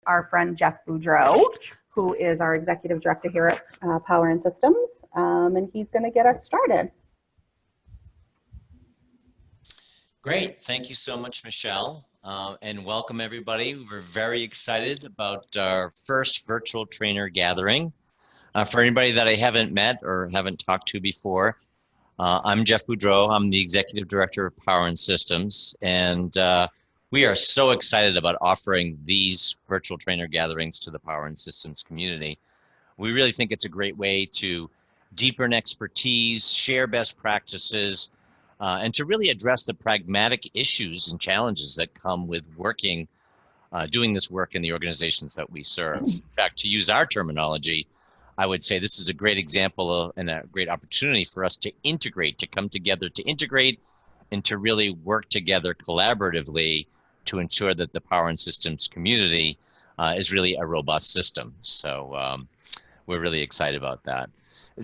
our friend Jeff Boudreau, who is our executive director here at Power and Systems, and he's going to get us started. Great. Thank you so much, Michelle, and welcome everybody. We're very excited about our first virtual trainer gathering. For anybody that I haven't met or haven't talked to before, I'm Jeff Boudreau. I'm the Executive Director of Power and Systems, and we are so excited about offering these virtual trainer gatherings to the Power and Systems community. We really think it's a great way to deepen expertise, share best practices, and to really address the pragmatic issues and challenges that come with working, doing this work in the organizations that we serve. In fact, to use our terminology, I would say this is a great example and a great opportunity for us to integrate, to come together, to integrate, and to really work together collaboratively to ensure that the Power and Systems community is really a robust system. So we're really excited about that.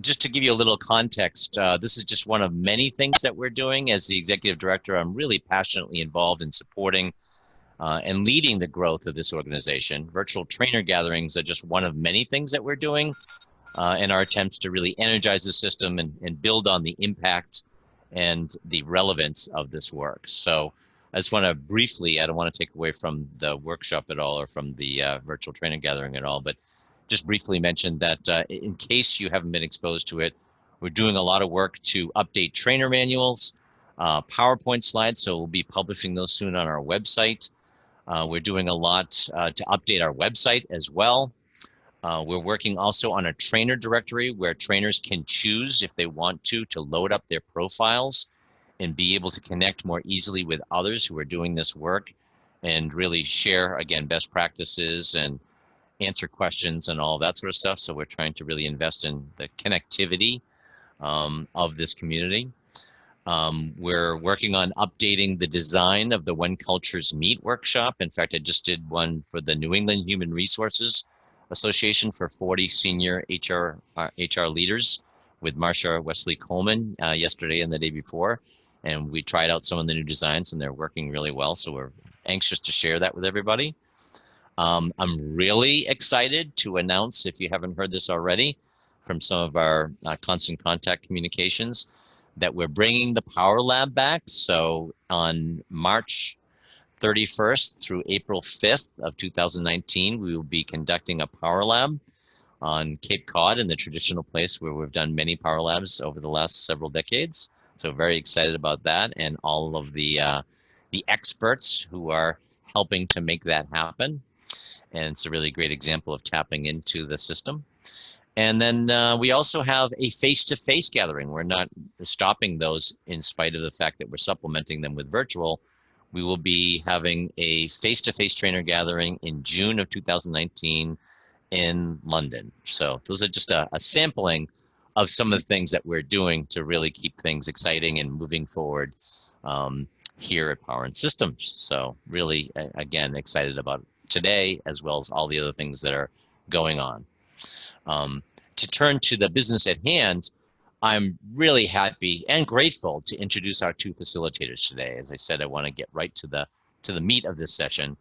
Just to give you a little context, this is just one of many things that we're doing. As the executive director, I'm really passionately involved in supporting and leading the growth of this organization. Virtual trainer gatherings are just one of many things that we're doing in our attempts to really energize the system and build on the impact and the relevance of this work. So I just want to briefly, I don't want to take away from the workshop at all or from the virtual training gathering at all, but just briefly mention that in case you haven't been exposed to it, we're doing a lot of work to update trainer manuals, PowerPoint slides, so we'll be publishing those soon on our website. We're doing a lot to update our website as well. We're working also on a trainer directory where trainers can choose, if they want to load up their profiles and be able to connect more easily with others who are doing this work and really share, again, best practices and answer questions and all that sort of stuff. So we're trying to really invest in the connectivity of this community. We're working on updating the design of the When Cultures Meet workshop. In fact, I just did one for the New England Human Resources Association for 40 senior HR leaders with Marsha Wesley Coleman yesterday and the day before. And we tried out some of the new designs and they're working really well. So we're anxious to share that with everybody. I'm really excited to announce, if you haven't heard this already, from some of our constant contact communications, that we're bringing the Power Lab back. So on March 31st through April 5th of 2019, we will be conducting a Power Lab on Cape Cod, in the traditional place where we've done many Power Labs over the last several decades. So very excited about that and all of the experts who are helping to make that happen. And it's a really great example of tapping into the system. And then we also have a face-to-face gathering. We're not stopping those in spite of the fact that we're supplementing them with virtual. We will be having a face-to-face trainer gathering in June of 2019 in London. So those are just a sampling of some of the things that we're doing to really keep things exciting and moving forward here at Power and Systems. So really, again, excited about today, as well as all the other things that are going on. To turn to the business at hand, I'm really happy and grateful to introduce our two facilitators today. As I said, I want to get right to the meat of this session.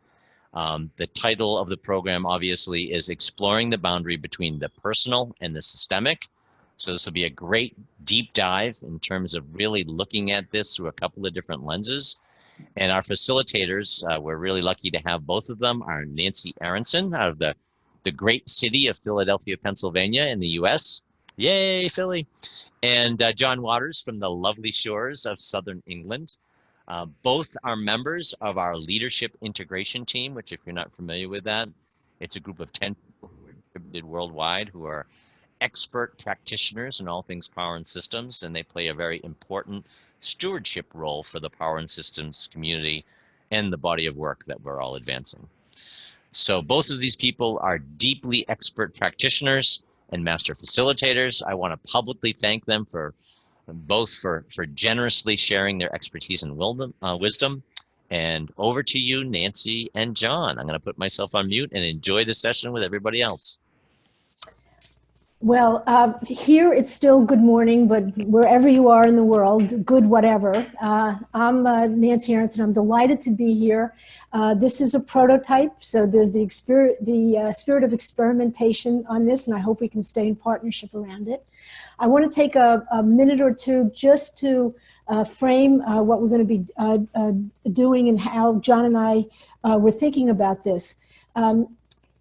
The title of the program, obviously, is Exploring the Boundary Between the Personal and the Systemic. So this will be a great deep dive in terms of really looking at this through a couple of different lenses. And our facilitators, we're really lucky to have both of them, are Nancy Aronson out of the great city of Philadelphia, Pennsylvania in the US. Yay, Philly. And John Waters from the lovely shores of Southern England. Both are members of our leadership integration team, which if you're not familiar with that, it's a group of 10 people who are distributed worldwide who are expert practitioners in all things power and systems, and they play a very important stewardship role for the power and systems community and the body of work that we're all advancing. So both of these people are deeply expert practitioners and master facilitators. I want to publicly thank them for generously sharing their expertise and wisdom. And over to you, Nancy and John. I'm going to put myself on mute and enjoy the session with everybody else. Well, here it's still good morning, but wherever you are in the world, good whatever. I'm Nancy Aronson. I'm delighted to be here. This is a prototype, so there's the spirit of experimentation on this, and I hope we can stay in partnership around it. I want to take a minute or two just to frame what we're going to be doing and how John and I were thinking about this.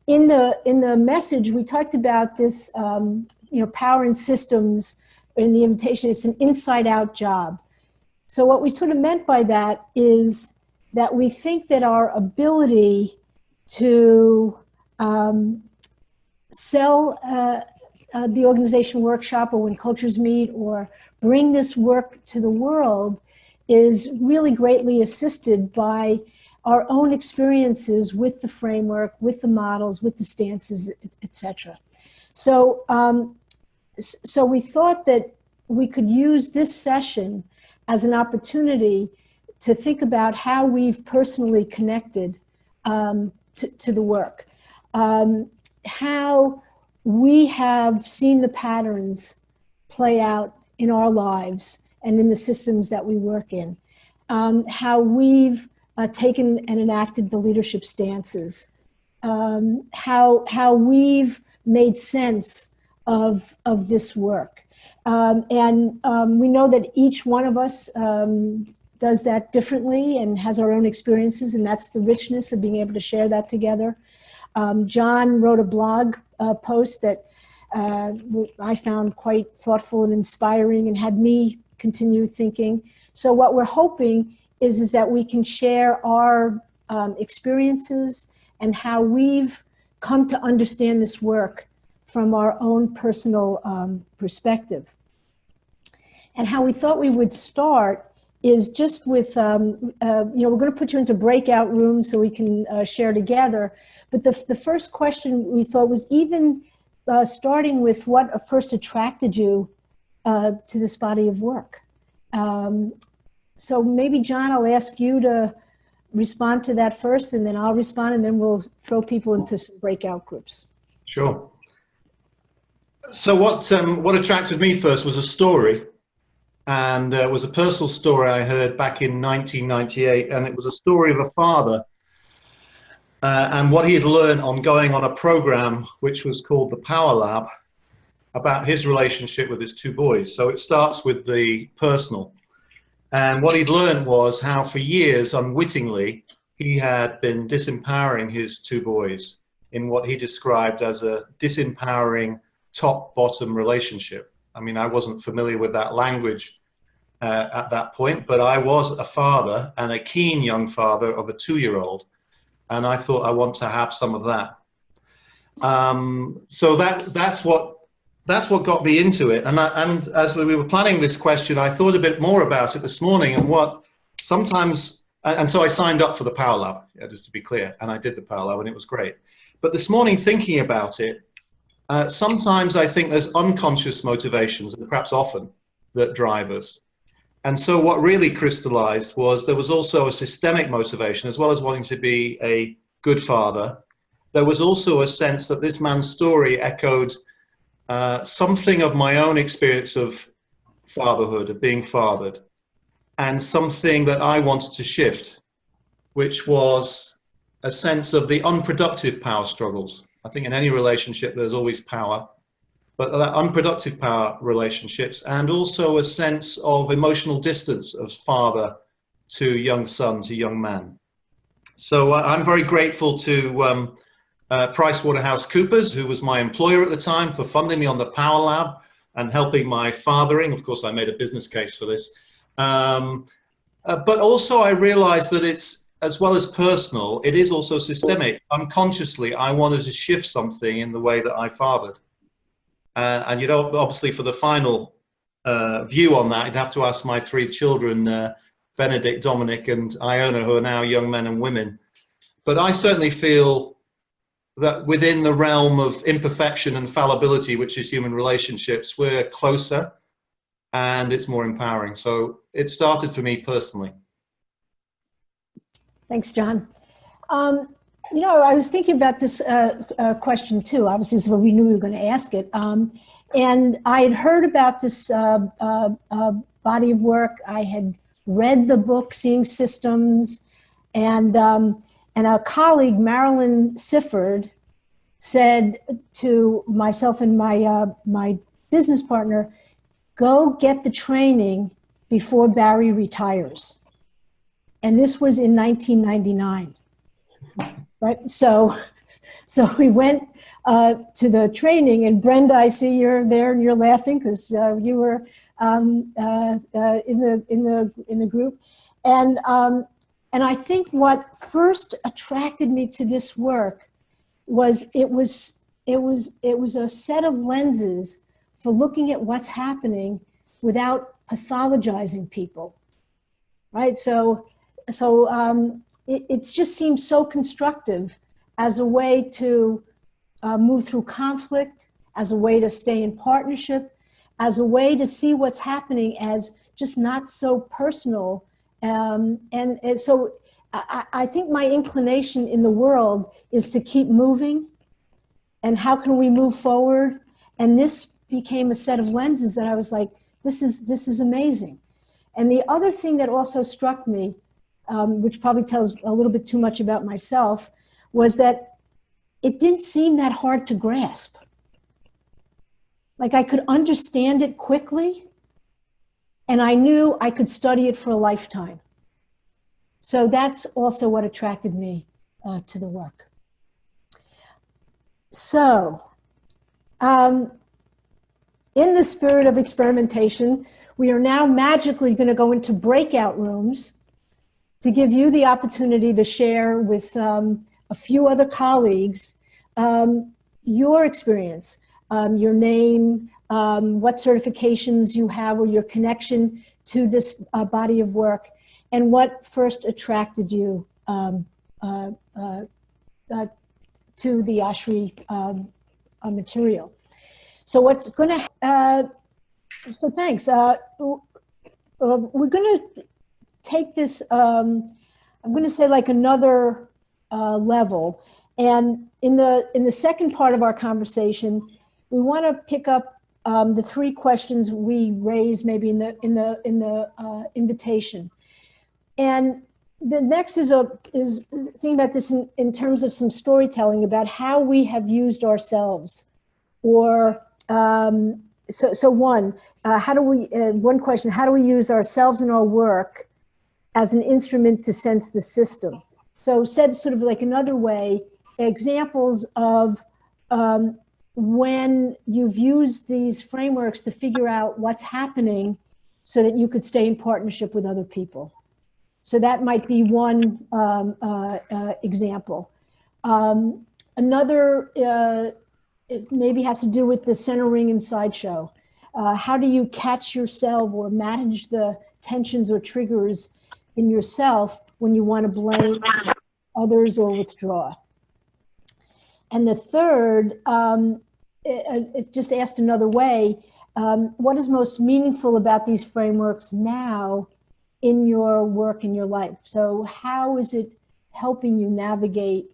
In the message, we talked about this, power and systems in the invitation. It's an inside-out job. So what we sort of meant by that is that we think that our ability to sell the organization workshop, or when cultures meet, or bring this work to the world is really greatly assisted by our own experiences with the framework, with the models, with the stances, etc. So, so we thought that we could use this session as an opportunity to think about how we've personally connected to the work, how we have seen the patterns play out in our lives and in the systems that we work in, how we've taken and enacted the leadership stances, how we've made sense of this work. And we know that each one of us does that differently and has our own experiences, and that's the richness of being able to share that together. John wrote a blog post that I found quite thoughtful and inspiring and had me continue thinking. So what we're hoping is that we can share our experiences and how we've come to understand this work from our own personal perspective. And how we thought we would start is just with, we're going to put you into breakout rooms so we can share together. But the first question we thought was even starting with what first attracted you to this body of work. So maybe, John, I'll ask you to respond to that first, and then I'll respond, and then we'll throw people into some breakout groups. Sure. So what attracted me first was a story, and it was a personal story I heard back in 1998, and it was a story of a father and what he had learned on going on a program which was called the Power Lab about his relationship with his two boys. So it starts with the personal. And what he'd learned was how for years, unwittingly, he had been disempowering his two boys in what he described as a disempowering top-bottom relationship. I mean, I wasn't familiar with that language at that point, but I was a father, and a keen young father of a 2-year-old. And I thought, I want to have some of that. So that's what got me into it. And as we were planning this question, I thought a bit more about it this morning, and what sometimes, and so I signed up for the Power Lab, just to be clear, and I did the Power Lab, and it was great. But this morning, thinking about it, sometimes I think there's unconscious motivations, and perhaps often, that drive us. And so what really crystallized was there was also a systemic motivation, as well as wanting to be a good father. There was also a sense that this man's story echoed something of my own experience of fatherhood, of being fathered, and something that I wanted to shift, which was a sense of the unproductive power struggles. I think in any relationship, there's always power, but that unproductive power relationships, and also a sense of emotional distance of father to young son, to young man. So I'm very grateful to PricewaterhouseCoopers, who was my employer at the time, for funding me on the Power Lab and helping my fathering. Of course, I made a business case for this. But also I realized that it's, as well as personal, it is also systemic. Unconsciously, I wanted to shift something in the way that I fathered. And you know, obviously for the final view on that, you'd have to ask my 3 children, Benedict, Dominic, and Iona, who are now young men and women. But I certainly feel that within the realm of imperfection and fallibility, which is human relationships, we're closer and it's more empowering. So it started for me personally. Thanks, John. You know, I was thinking about this question too. Obviously, this is what we knew we were going to ask it. And I had heard about this body of work. I had read the book, Seeing Systems, and a colleague, Marilyn Sifford, said to myself and my business partner, go get the training before Barry retires. And this was in 1999, right? So we went to the training, and Brenda, I see you're there and you're laughing because you were in the group, and I think what first attracted me to this work was it was a set of lenses for looking at what's happening without pathologizing people, right? So it just seems so constructive as a way to move through conflict, as a way to stay in partnership, as a way to see what's happening as just not so personal. And so I think my inclination in the world is to keep moving, and how can we move forward? And this became a set of lenses that I was like, this is amazing. And the other thing that also struck me, which probably tells a little bit too much about myself, was that it didn't seem that hard to grasp. Like I could understand it quickly, and I knew I could study it for a lifetime. So that's also what attracted me to the work. So, in the spirit of experimentation, we are now magically going to go into breakout rooms to give you the opportunity to share with a few other colleagues your experience, your name, what certifications you have, or your connection to this body of work, and what first attracted you to the ASHRI material. So what's going to, so thanks. We're going to take this, I'm going to say like another level. And in the second part of our conversation, we want to pick up the three questions we raised maybe in the invitation. And the next is thinking about this in terms of some storytelling about how we have used ourselves, or one question: how do we use ourselves and our work as an instrument to sense the system? So said sort of like another way, examples of when you've used these frameworks to figure out what's happening so that you could stay in partnership with other people. So that might be one example. Another it maybe has to do with the center ring and sideshow. How do you catch yourself or manage the tensions or triggers in yourself when you want to blame others or withdraw? And the third, it's just asked another way, what is most meaningful about these frameworks now in your work, in your life? So how is it helping you navigate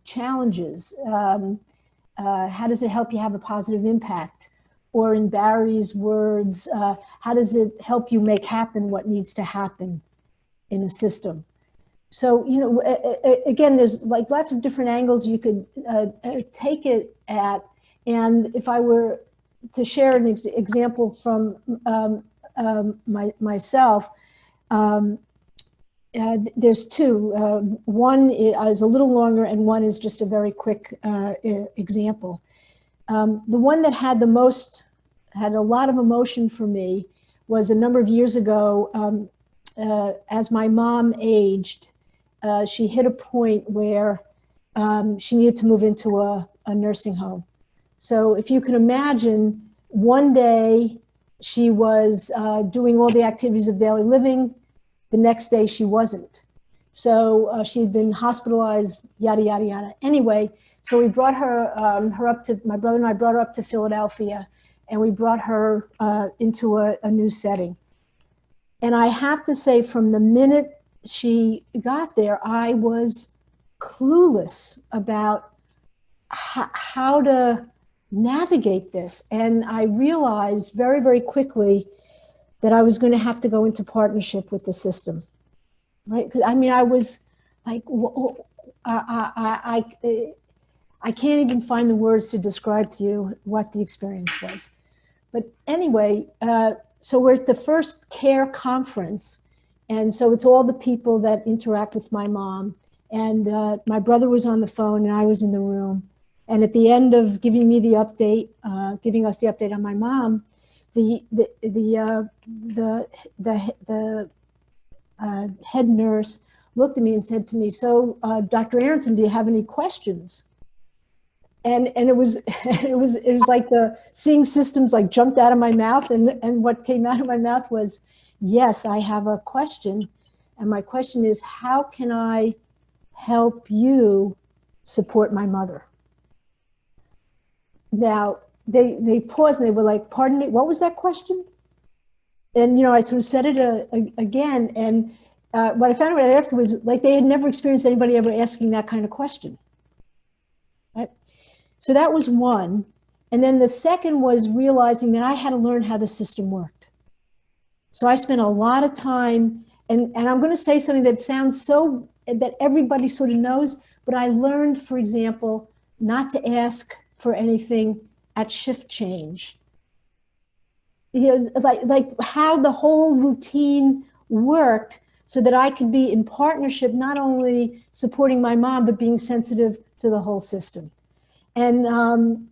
challenges? How does it help you have a positive impact? Or in Barry's words, how does it help you make happen what needs to happen in a system? So, you know, again, there's like lots of different angles you could take it at. And if I were to share an example from myself, there's two. One is a little longer, and one is just a very quick example. The one that had a lot of emotion for me was a number of years ago. As my mom aged, she hit a point where she needed to move into a nursing home. So if you can imagine, one day she was doing all the activities of daily living. The next day she wasn't. So she'd been hospitalized, yada, yada, yada. Anyway, so we brought her up to, my brother and I brought her up to Philadelphia, and we brought her into a new setting. And I have to say, from the minute she got there, I was clueless about how to navigate this. And I realized very, very quickly that I was going to have to go into partnership with the system, right? Because I mean, I was like, I can't even find the words to describe to you what the experience was. But anyway, so we're at the first CARE conference. And so it's all the people that interact with my mom. And my brother was on the phone and I was in the room. And at the end of giving me the update, giving us the update on my mom, the head nurse looked at me and said to me, "So, Dr. Aronson, do you have any questions?" And it was like the seeing systems like jumped out of my mouth, and what came out of my mouth was, "Yes, I have a question, and my question is, how can I help you support my mother?" Now they paused and they were like, "Pardon me, what was that question?" And I sort of said it again, and what I found out afterwards, like they had never experienced anybody ever asking that kind of question. Right? So that was one. And then the second was realizing that I had to learn how the system worked. So I spent a lot of time, and I'm going to say something that sounds so, that everybody sort of knows, but I learned, for example, not to ask for anything at shift change. Like how the whole routine worked so that I could be in partnership, not only supporting my mom, but being sensitive to the whole system. And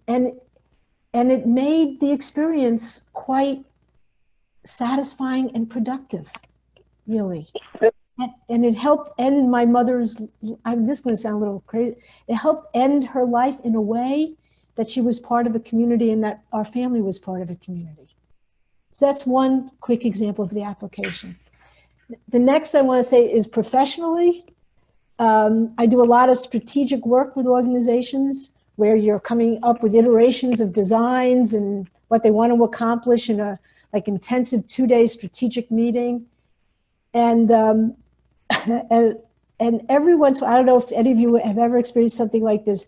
it made the experience quite satisfying and productive, really. And it helped end my mother's, this is going to sound a little crazy, it helped end her life in a way that she was part of a community and that our family was part of a community. So that's one quick example of the application. The next I want to say is professionally. I do a lot of strategic work with organizations where you're coming up with iterations of designs and what they want to accomplish in a like intensive 2-day strategic meeting. And every once in a while, I don't know if any of you have ever experienced something like this.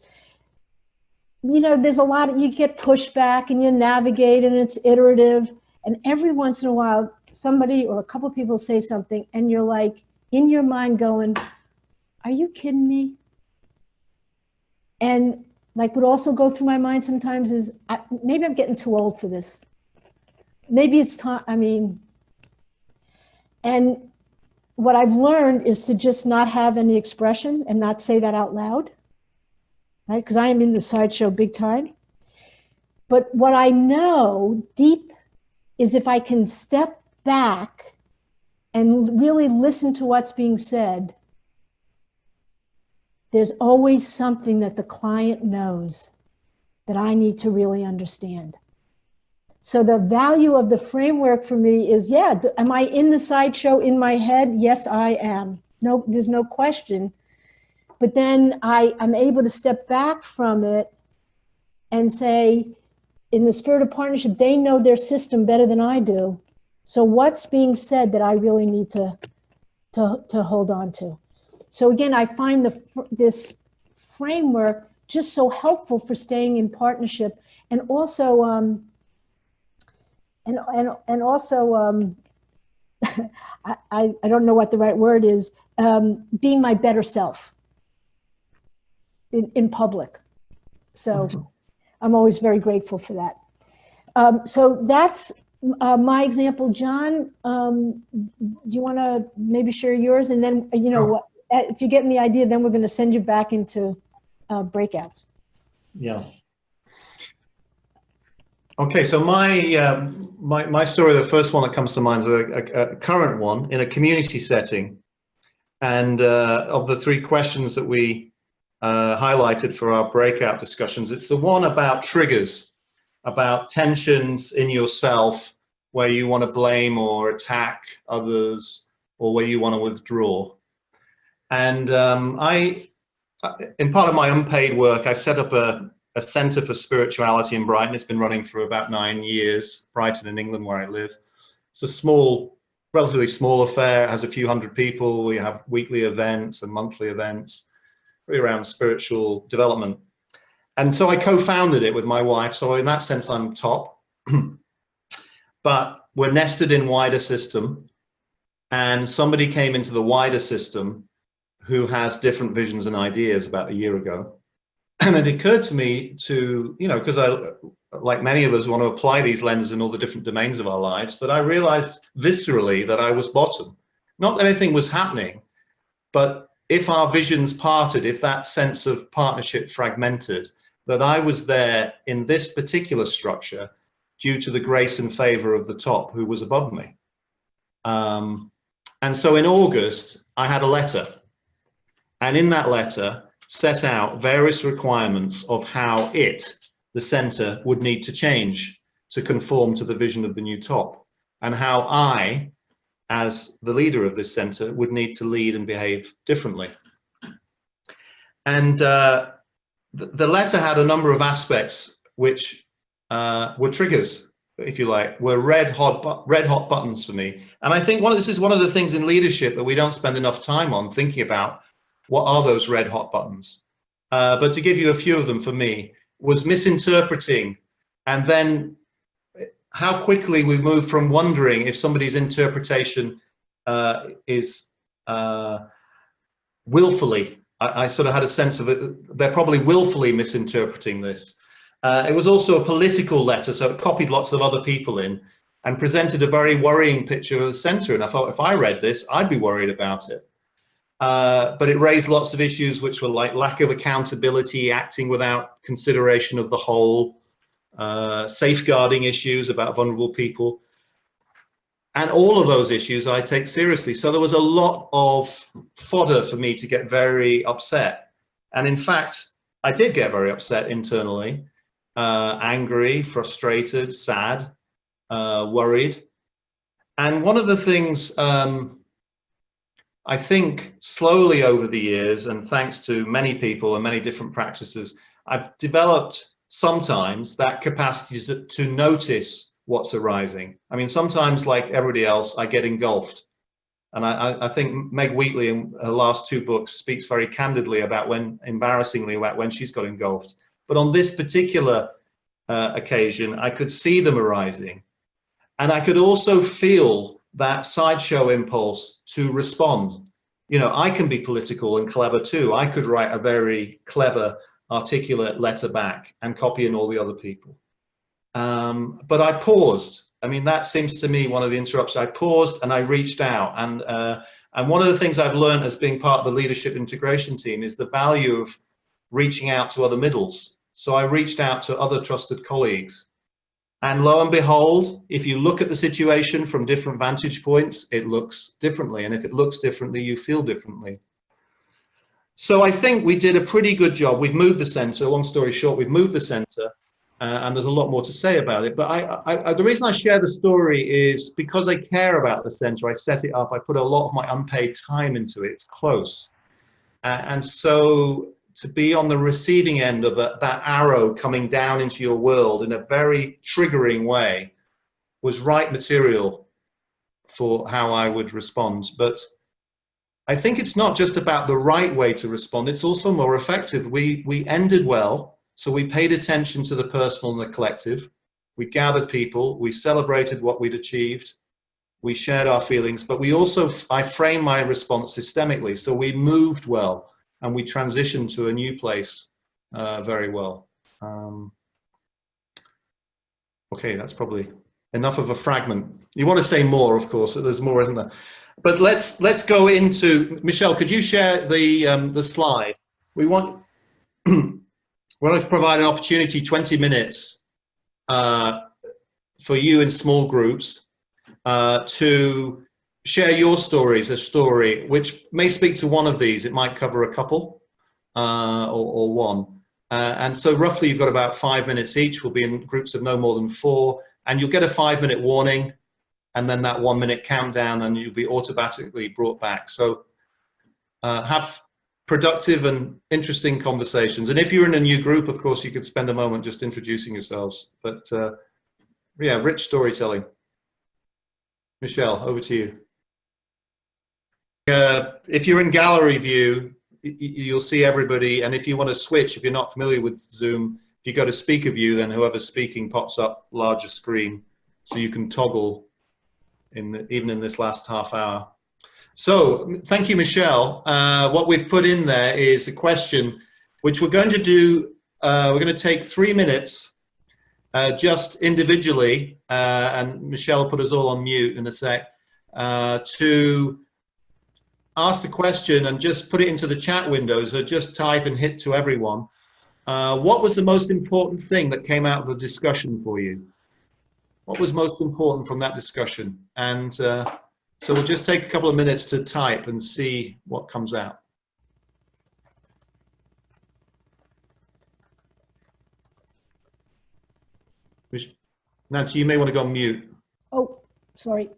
There's a lot, you get pushback and you navigate and it's iterative. And every once in a while, somebody or a couple of people say something and you're like, in your mind going, are you kidding me? And like what also go through my mind sometimes is, maybe I'm getting too old for this. Maybe it's time, and what I've learned is to just not have any expression and not say that out loud, right? Because I am in the sideshow big time. But what I know deep is if I can step back and really listen to what's being said, there's always something that the client knows that I need to really understand. So the value of the framework for me is, yeah, am I in the sideshow in my head? Yes, I am. No, there's no question. But then I'm able to step back from it and say, in the spirit of partnership, they know their system better than I do. So what's being said that I really need to hold on to? So again, I find this framework just so helpful for staying in partnership, and also I don't know what the right word is, being my better self in public. So I'm always very grateful for that. So that's my example. John, do you want to maybe share yours? And then, what, if you're getting the idea, then we're going to send you back into breakouts. Yeah. Okay, so my story, the first one that comes to mind is a current one in a community setting. And of the 3 questions that we highlighted for our breakout discussions, it's the one about triggers, about tensions in yourself where you want to blame or attack others, or where you want to withdraw. And in part of my unpaid work, I set up a Center for Spirituality in Brighton. It's been running for about 9 years, Brighton in England, where I live. It's a small, relatively small affair. It has a few hundred people. We have weekly events and monthly events, really around spiritual development. And so I co-founded it with my wife. So in that sense, I'm top. But we're nested in wider system. And somebody came into the wider system who has different visions and ideas about a year ago. And it occurred to me to, you know, because I, like many of us, want to apply these lenses in all the different domains of our lives, that I realized viscerally that I was bottom. Not that anything was happening, but if our visions parted, if that sense of partnership fragmented, that I was there in this particular structure due to the grace and favor of the top who was above me. And so in August, I had a letter. And in that letter, set out various requirements of how the center, would need to change to conform to the vision of the new top, and how I, as the leader of this center, would need to lead and behave differently. And the letter had a number of aspects which were triggers, if you like, were red hot buttons for me. And I think this is one of the things in leadership that we don't spend enough time on thinking about. What are those red hot buttons? But to give you a few of them, for me, was misinterpreting, and then how quickly we move from wondering if somebody's interpretation is willfully. I sort of had a sense of it. They're probably willfully misinterpreting this. It was also a political letter, so it copied lots of other people in and presented a very worrying picture of the center. And I thought, if I read this, I'd be worried about it. But it raised lots of issues which were like lack of accountability, acting without consideration of the whole, safeguarding issues about vulnerable people. And all of those issues I take seriously. So there was a lot of fodder for me to get very upset. And in fact, I did get very upset internally, angry, frustrated, sad, worried. And one of the things I think slowly over the years, and thanks to many people and many different practices, I've developed sometimes that capacity to notice what's arising. I mean, sometimes, like everybody else, I get engulfed. And I think Meg Wheatley in her last two books speaks very candidly about embarrassingly, about when she's got engulfed. But on this particular occasion, I could see them arising. And I could also feel that sideshow impulse to respond. You know, I can be political and clever too. I could write a very clever, articulate letter back and copy in all the other people. But I paused. I mean, that seems to me one of the interruptions. I paused and I reached out. And one of the things I've learned as being part of the leadership integration team is the value of reaching out to other middles. So I reached out to other trusted colleagues. And lo and behold, if you look at the situation from different vantage points, it looks differently. And if it looks differently, you feel differently. So I think we did a pretty good job. We've moved the center. Long story short, we've moved the center. And there's a lot more to say about it. But the reason I share the story is because I care about the center. I set it up. I put a lot of my unpaid time into it. It's close. And so to be on the receiving end of that arrow coming down into your world in a very triggering way was right material for how I would respond. But I think it's not just about the right way to respond. It's also more effective. We ended well. So we paid attention to the personal and the collective. We gathered people. We celebrated what we'd achieved. We shared our feelings, but we also, I framed my response systemically. So we moved well and we transitioned to a new place very well. Okay, that's probably enough of a fragment. You want to say more, of course. There's more, isn't there? But let's go into, Michelle, could you share the slide? We want to provide an opportunity, 20 minutes, for you in small groups to share your stories, a story which may speak to one of these. It might cover a couple or one. And so roughly you've got about 5 minutes each. We'll be in groups of no more than 4. And you'll get a 5-minute warning and then that 1-minute countdown and you'll be automatically brought back. So have productive and interesting conversations. And if you're in a new group, of course, you could spend a moment just introducing yourselves. But yeah, rich storytelling. Michelle, over to you. If you're in gallery view, you'll see everybody. And if you want to switch, if you're not familiar with Zoom, if you go to speaker view, then whoever's speaking pops up larger screen, so you can toggle even in this last half hour. So thank you, Michelle. What we've put in there is a question which we're going to do. We're going to take 3 minutes just individually, and Michelle will put us all on mute in a sec, to ask the question and just put it into the chat window. So just type and hit to everyone. What was the most important thing that came out of the discussion for you? What was most important from that discussion? And so we'll just take a couple of minutes to type and see what comes out. Nancy, you may want to go on mute. Oh, sorry.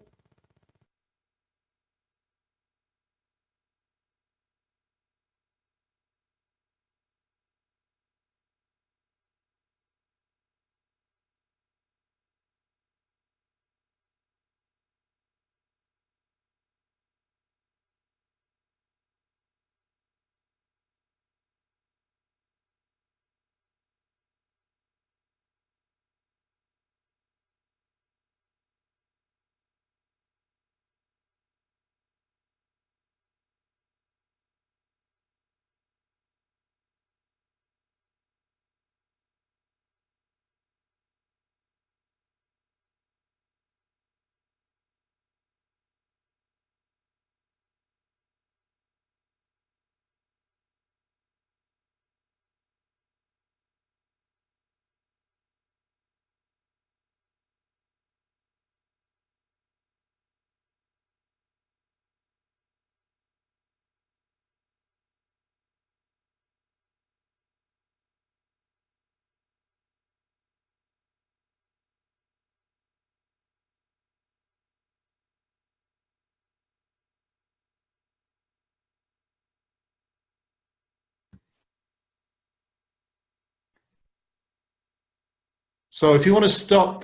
So if you want to stop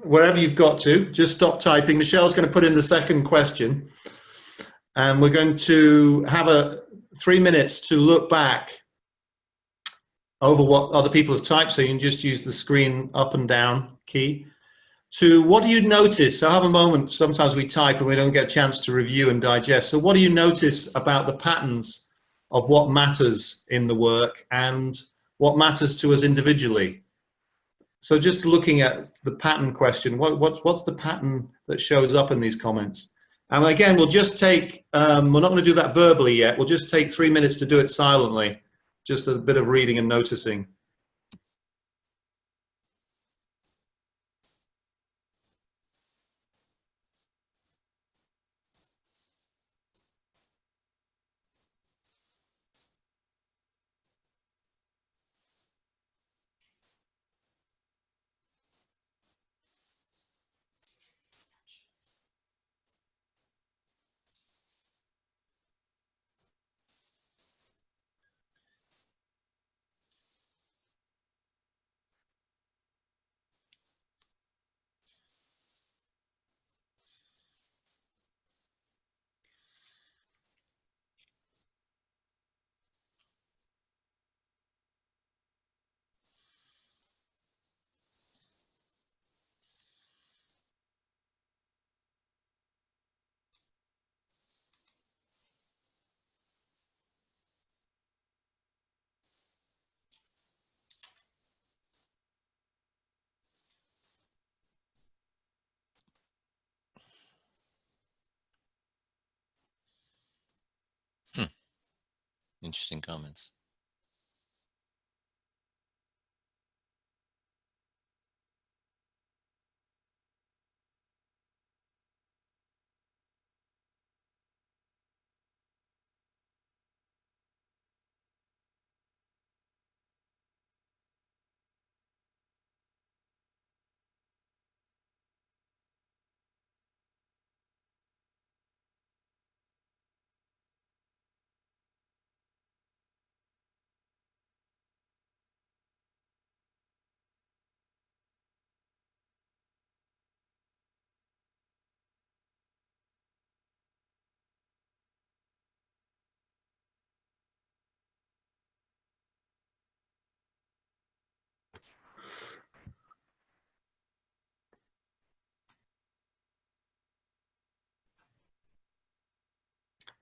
wherever you've got to, just stop typing. Michelle's going to put in the second question, and we're going to have 3 minutes to look back over what other people have typed. So you can just use the screen up and down key to what do you notice. So have a moment. Sometimes we type and we don't get a chance to review and digest. So what do you notice about the patterns of what matters in the work and what matters to us individually? So just looking at the pattern question, what's the pattern that shows up in these comments? And again, we'll just take, we're not going to do that verbally yet. We'll just take 3 minutes to do it silently. Just a bit of reading and noticing. Interesting comments.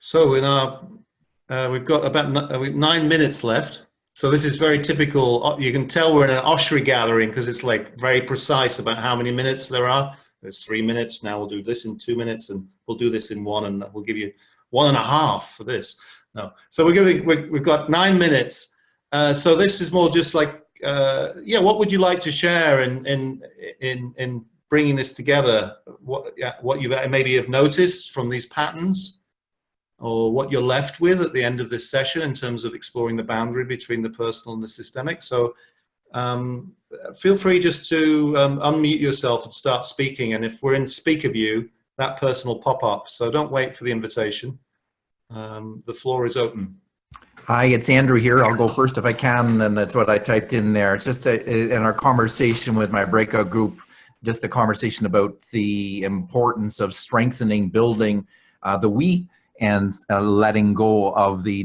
So we've got about 9 minutes left. So this is very typical. You can tell we're in an oshery gathering because it's like very precise about how many minutes there are. There's 3 minutes. Now we'll do this in 2 minutes, and we'll do this in 1, and we'll give you 1.5 for this. No. So we've got 9 minutes. So this is more just like, yeah, what would you like to share in bringing this together? What you maybe have noticed from these patterns, or what you're left with at the end of this session in terms of exploring the boundary between the personal and the systemic. So feel free just to unmute yourself and start speaking. And if we're in speaker view, that person will pop up. So don't wait for the invitation. The floor is open. Hi, it's Andrew here. I'll go first if I can, and that's what I typed in there. It's just in our conversation with my breakout group, just the conversation about the importance of strengthening, building the we, and letting go of the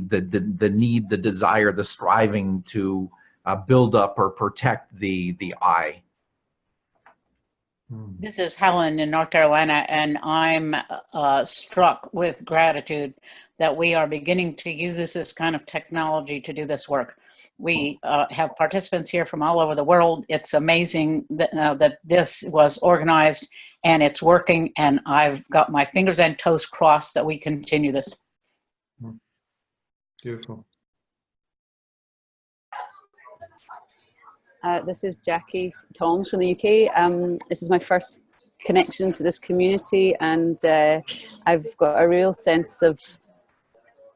need, the desire, the striving to build up or protect the I. This is Helen in North Carolina, and I'm struck with gratitude that we are beginning to use this kind of technology to do this work. We have participants here from all over the world. It's amazing that this was organized and it's working, and I've got my fingers and toes crossed that we continue this. Beautiful. This is Jackie Toms from the UK. This is my first connection to this community, and I've got a real sense of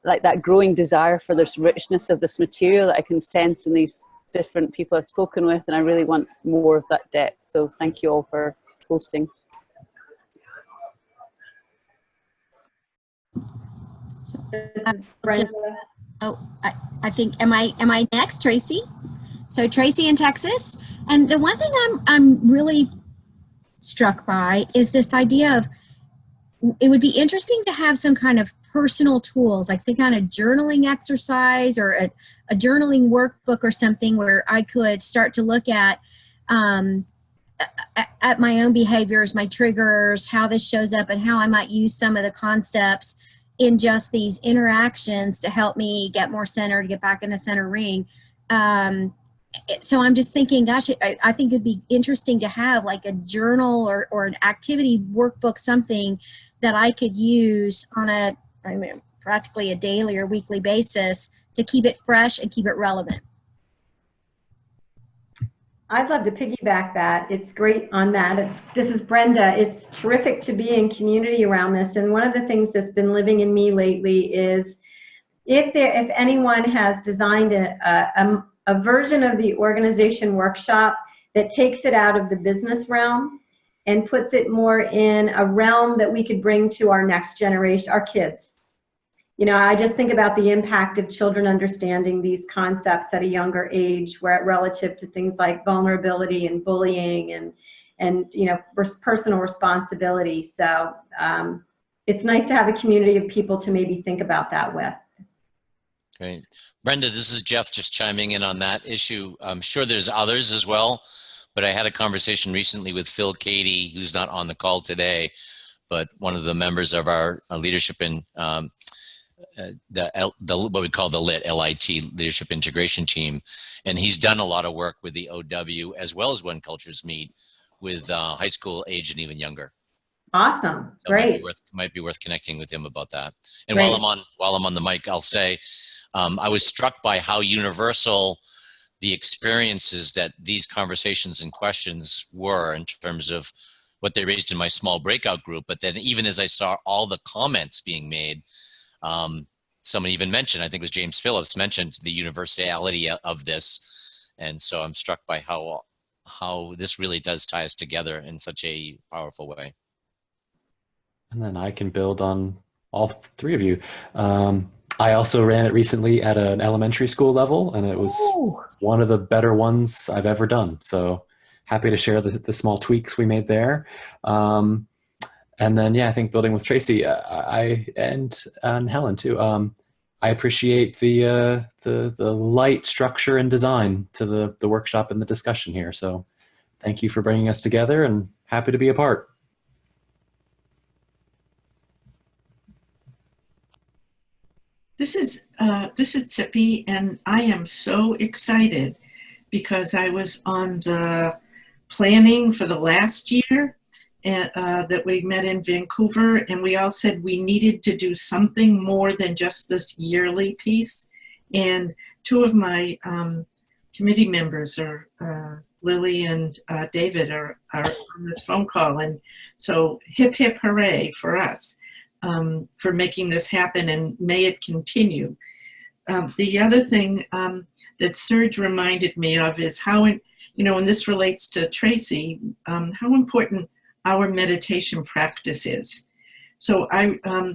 like that growing desire for this richness of this material that I can sense in these different people I've spoken with, and I really want more of that depth. So thank you all for hosting. Oh, I think, am I next, Tracy? So Tracy in Texas. And the one thing I'm really struck by is this idea of, it would be interesting to have some kind of personal tools, like some kind of journaling exercise or a journaling workbook or something where I could start to look at my own behaviors, my triggers, how this shows up, and how I might use some of the concepts in just these interactions to help me get more centered, get back in the center ring. So I'm just thinking, gosh, I think it'd be interesting to have like a journal or an activity workbook, something that I could use on practically a daily or weekly basis to keep it fresh and keep it relevant. I'd love to piggyback that. It's great on that. This is Brenda. It's terrific to be in community around this. And one of the things that's been living in me lately is if anyone has designed a version of the organization workshop that takes it out of the business realm and puts it more in a realm that we could bring to our next generation, our kids. You know, I just think about the impact of children understanding these concepts at a younger age, where relative to things like vulnerability and bullying and you know, personal responsibility. So it's nice to have a community of people to maybe think about that with. Great. Brenda, this is Jeff just chiming in on that issue. I'm sure there's others as well, but I had a conversation recently with Phil Cady, who's not on the call today, but one of the members of our leadership in what we call the LIT, Leadership Integration Team. And he's done a lot of work with the OW as well as When Cultures Meet with high school age and even younger. Awesome. So great. Might be worth connecting with him about that. And Great. while I'm on the mic, I'll say, I was struck by how universal the experiences that these conversations and questions were in terms of what they raised in my small breakout group. But then even as I saw all the comments being made, someone even mentioned, I think it was James Phillips, mentioned the universality of this. And so I'm struck by how this really does tie us together in such a powerful way. And then I can build on all three of you. I also ran it recently at an elementary school level, and it was one of the better ones I've ever done. So happy to share the small tweaks we made there. And then, yeah, I think building with Tracy, and Helen too. I appreciate the light structure and design to the workshop and the discussion here. So thank you for bringing us together, and happy to be a part. This is Zippy, and I am so excited because I was on the planning for the last year and, that we met in Vancouver, and we all said we needed to do something more than just this yearly piece. And two of my committee members are Lily and David are on this phone call, and so hip hip hooray for us for making this happen, and may it continue. The other thing that Serge reminded me of is how, and this relates to Tracy, how important our meditation practice is. So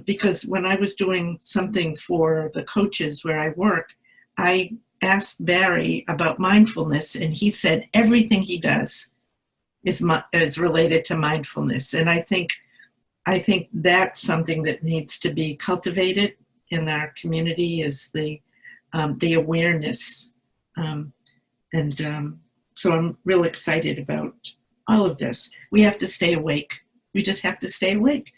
because when I was doing something for the coaches where I work, I asked Barry about mindfulness, and he said everything he does is related to mindfulness. And I think that's something that needs to be cultivated in our community, is the awareness. So I'm real excited about all of this. We have to stay awake. We just have to stay awake.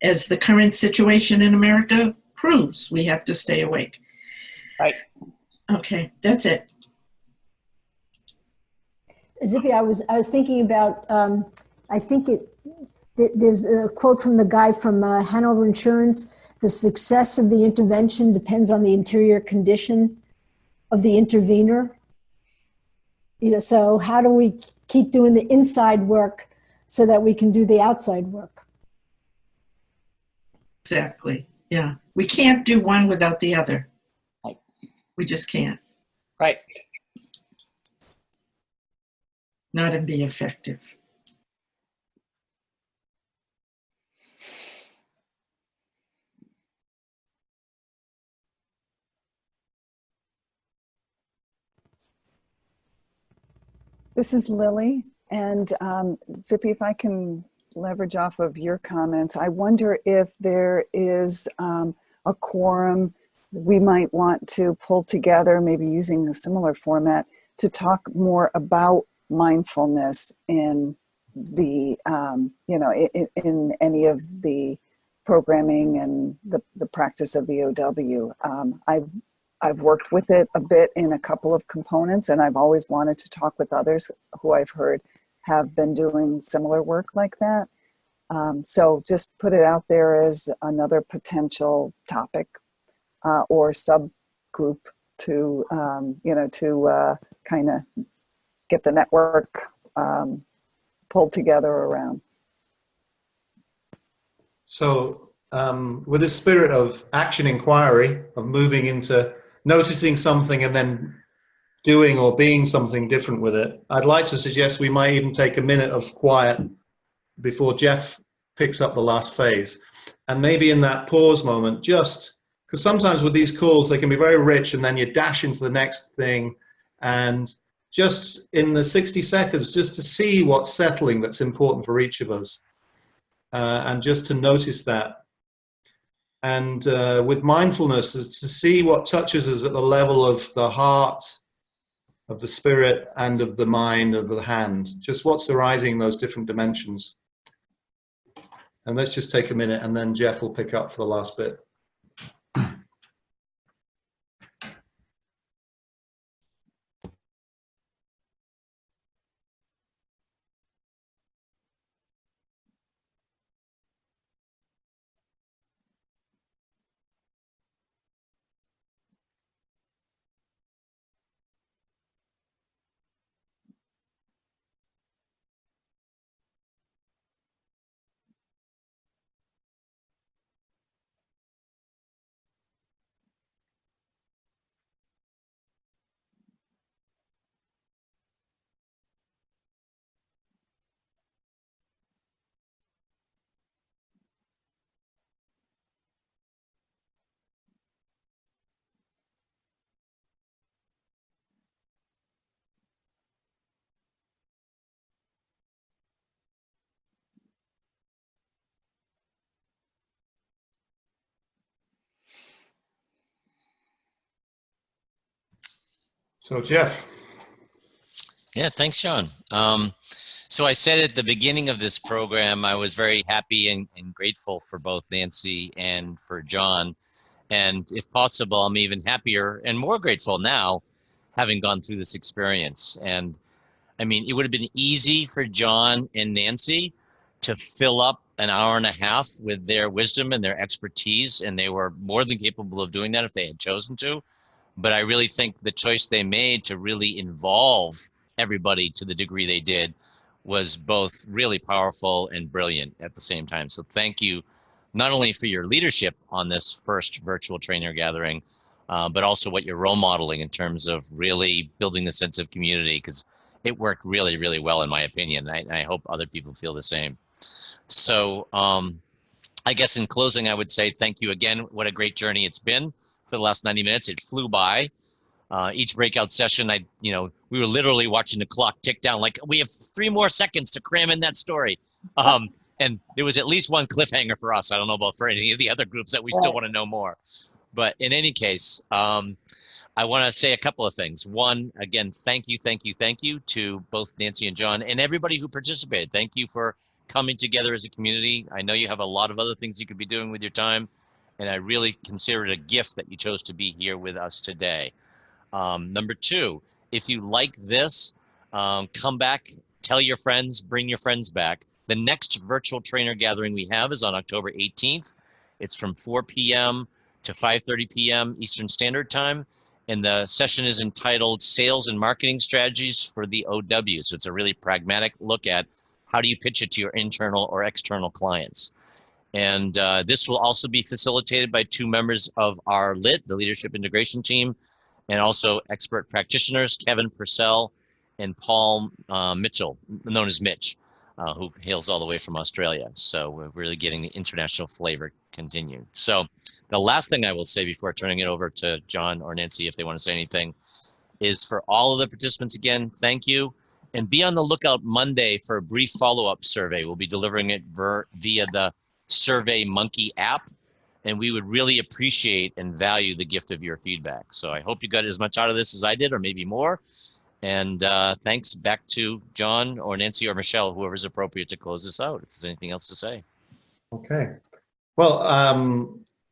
As the current situation in America proves, we have to stay awake. Right. Okay, that's it. Zippy, I was thinking about, I think there's a quote from the guy from Hanover Insurance: the success of the intervention depends on the interior condition of the intervener. So how do we keep doing the inside work so that we can do the outside work? Exactly. Yeah. We can't do one without the other. Right. We just can't. Right. Not and be effective. This is Lily, and Zippy, if I can leverage off of your comments, I wonder if there is a quorum we might want to pull together, maybe using a similar format, to talk more about mindfulness in the, in any of the programming and the practice of the OW. I've worked with it a bit in a couple of components, and I've always wanted to talk with others who I've heard have been doing similar work like that. So just put it out there as another potential topic or subgroup to, kind of get the network pulled together around. So with a spirit of action inquiry, of moving into noticing something and then doing or being something different with it, I'd like to suggest we might even take a minute of quiet before Jeff picks up the last phase. And maybe in that pause moment, just because sometimes with these calls, they can be very rich, and then you dash into the next thing. And just in the 60 seconds, just to see what's settling that's important for each of us. And just to notice that. And with mindfulness, is to see what touches us at the level of the heart, of the spirit, and of the mind, of the hand. Just what's arising in those different dimensions. And let's just take a minute, and then Jeff will pick up for the last bit. So Jeff. Yeah, thanks, Sean. So I said at the beginning of this program, I was very happy and grateful for both Nancy and for John. And if possible, I'm even happier and more grateful now having gone through this experience. And I mean, it would have been easy for John and Nancy to fill up an hour and a half with their wisdom and their expertise, and they were more than capable of doing that if they had chosen to. But I really think the choice they made to really involve everybody to the degree they did was both really powerful and brilliant at the same time. So thank you not only for your leadership on this first virtual trainer gathering, but also what you're role modeling in terms of really building the sense of community, because it worked really, really well in my opinion. And I hope other people feel the same. So I guess in closing, I would say thank you again. What a great journey it's been for the last 90 minutes. It flew by. Each breakout session, we were literally watching the clock tick down, like we have 3 more seconds to cram in that story. And there was at least one cliffhanger for us. I don't know about for any of the other groups that we still want to know more. But in any case, I want to say a couple of things. One, again, thank you to both Nancy and John and everybody who participated. Thank you for coming together as a community. I know you have a lot of other things you could be doing with your time, and I really consider it a gift that you chose to be here with us today. Number 2, if you like this, come back, tell your friends, bring your friends back. The next virtual trainer gathering we have is on October 18th. It's from 4 p.m. to 5:30 p.m. Eastern Standard Time. And the session is entitled Sales and Marketing Strategies for the OW. So it's a really pragmatic look at how do you pitch it to your internal or external clients. And this will also be facilitated by 2 members of our LIT, the Leadership Integration Team, and also expert practitioners, Kevin Purcell and Paul Mitchell, known as Mitch, who hails all the way from Australia. So we're really getting the international flavor continued. So the last thing I will say before turning it over to John or Nancy, if they want to say anything, is for all of the participants, again, thank you. And be on the lookout Monday for a brief follow-up survey. We'll be delivering it via the Survey Monkey app. And we would really appreciate and value the gift of your feedback. So I hope you got as much out of this as I did, or maybe more. And thanks. Back to John or Nancy or Michelle, whoever's appropriate to close this out, if there's anything else to say. Okay. Well,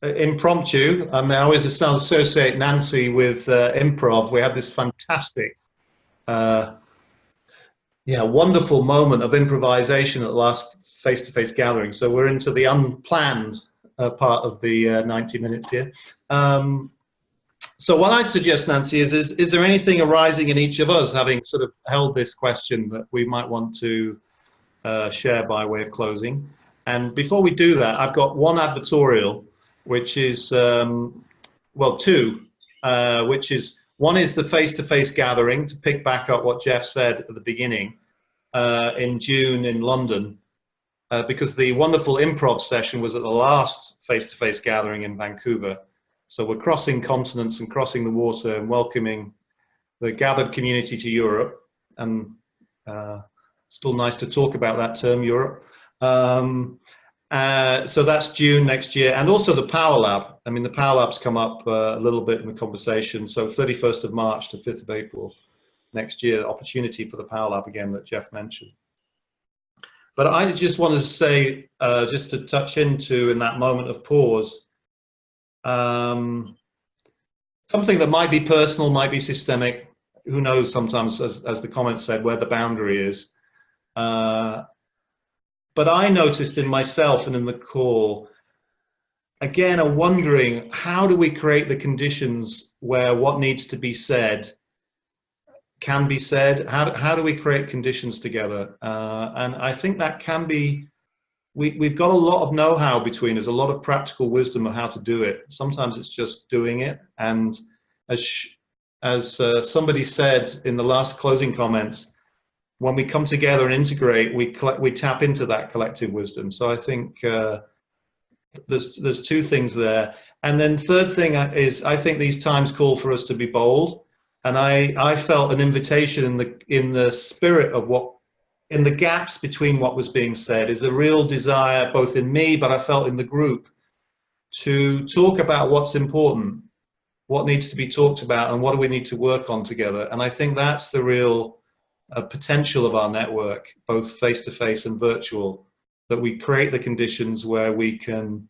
impromptu. I mean, I always associate Nancy with improv. We had this fantastic, wonderful moment of improvisation at the last face-to-face gathering. So we're into the unplanned part of the 90 minutes here. So what I'd suggest, Nancy, is there anything arising in each of us, having sort of held this question, that we might want to share by way of closing? And before we do that, I've got one advertorial, which is, 2, which is, one is the face-to-face gathering, to pick back up what Jeff said at the beginning, in June in London, because the wonderful improv session was at the last face-to-face gathering in Vancouver. So we're crossing continents and crossing the water and welcoming the gathered community to Europe. And still nice to talk about that term, Europe. So that's June next year. And also the Power Lab. I mean, the Power Lab's come up a little bit in the conversation. So 31st of March to 5th of April next year, opportunity for the Power Lab again that Jeff mentioned. But I just wanted to say, just to touch into in that moment of pause, something that might be personal, might be systemic. Who knows sometimes, as the comment said, where the boundary is. But I noticed in myself and in the call, again, a wondering, how do we create the conditions where what needs to be said can be said? How do we create conditions together? And I think that can be, we've got a lot of know-how between us, a lot of practical wisdom of how to do it. Sometimes it's just doing it. And as somebody said in the last closing comments, when we come together and integrate, we tap into that collective wisdom. So I think there's 2 things there. And then third thing is, I think these times call for us to be bold. And I felt an invitation in the spirit of in the gaps between what was being said, is a real desire, both in me, but I felt in the group, to talk about what's important, what needs to be talked about, and what do we need to work on together. And I think that's the real potential of our network, both face-to-face and virtual, that we create the conditions where we can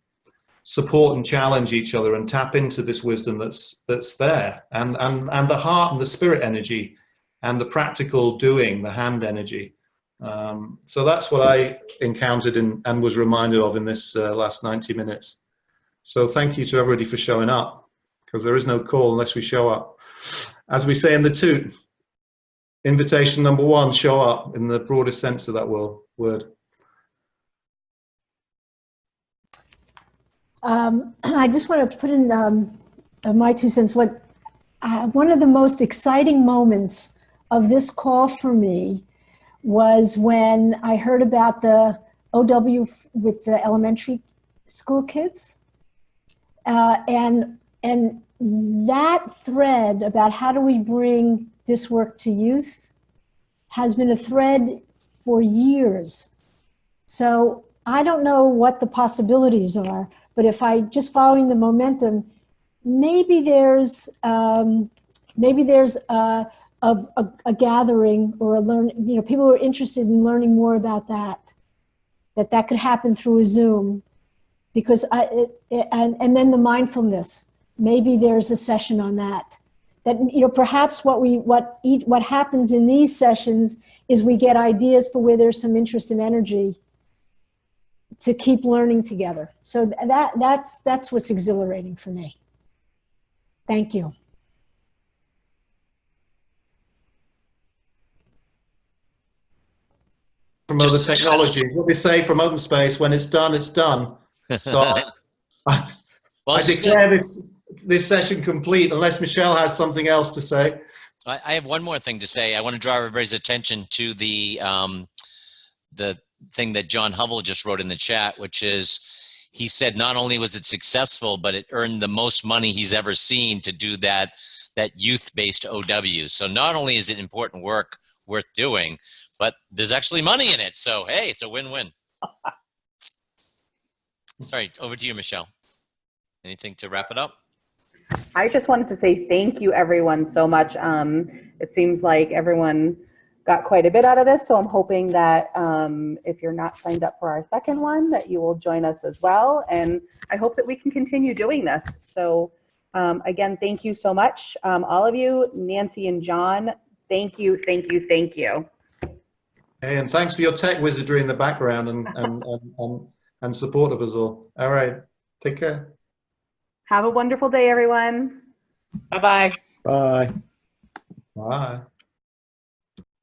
support and challenge each other and tap into this wisdom that's there, and the heart and the spirit energy and the practical doing, the hand energy. So that's what I encountered and was reminded of in this last 90 minutes. So thank you to everybody for showing up, because there is no call unless we show up. As we say in the Toot, invitation number 1, show up in the broadest sense of that word. I just want to put in my 2 cents. One of the most exciting moments of this call for me was when I heard about the OW with the elementary school kids, and that thread about how do we bring this work to youth has been a thread for years. So I don't know what the possibilities are, but if I just following the momentum, maybe there's a gathering or a learn. You know, people who are interested in learning more about that could happen through a Zoom, because and then the mindfulness. Maybe there's a session on that. That, you know, perhaps what happens in these sessions is we get ideas for where there's some interest and energy to keep learning together. So that's what's exhilarating for me. Thank you. From other technologies, what they say from open space, when it's done, it's done. So I declare this session complete, unless Michelle has something else to say. I have one more thing to say. I want to draw everybody's attention to the thing that John Hovell just wrote in the chat, which is, he said not only was it successful, but it earned the most money he's ever seen to do that youth-based OW. So not only is it important work worth doing, but there's actually money in it. So hey, it's a win-win. Sorry, over to you, Michelle. Anything to wrap it up? I just wanted to say thank you, everyone, so much. It seems like everyone got quite a bit out of this, so I'm hoping that if you're not signed up for our second one, that you will join us as well. And I hope that we can continue doing this. So again, thank you so much. All of you, Nancy and John, thank you, thank you, thank you. Hey, and thanks for your tech wizardry in the background and support of us all. All right, take care. Have a wonderful day, everyone. Bye-bye. Bye. Bye.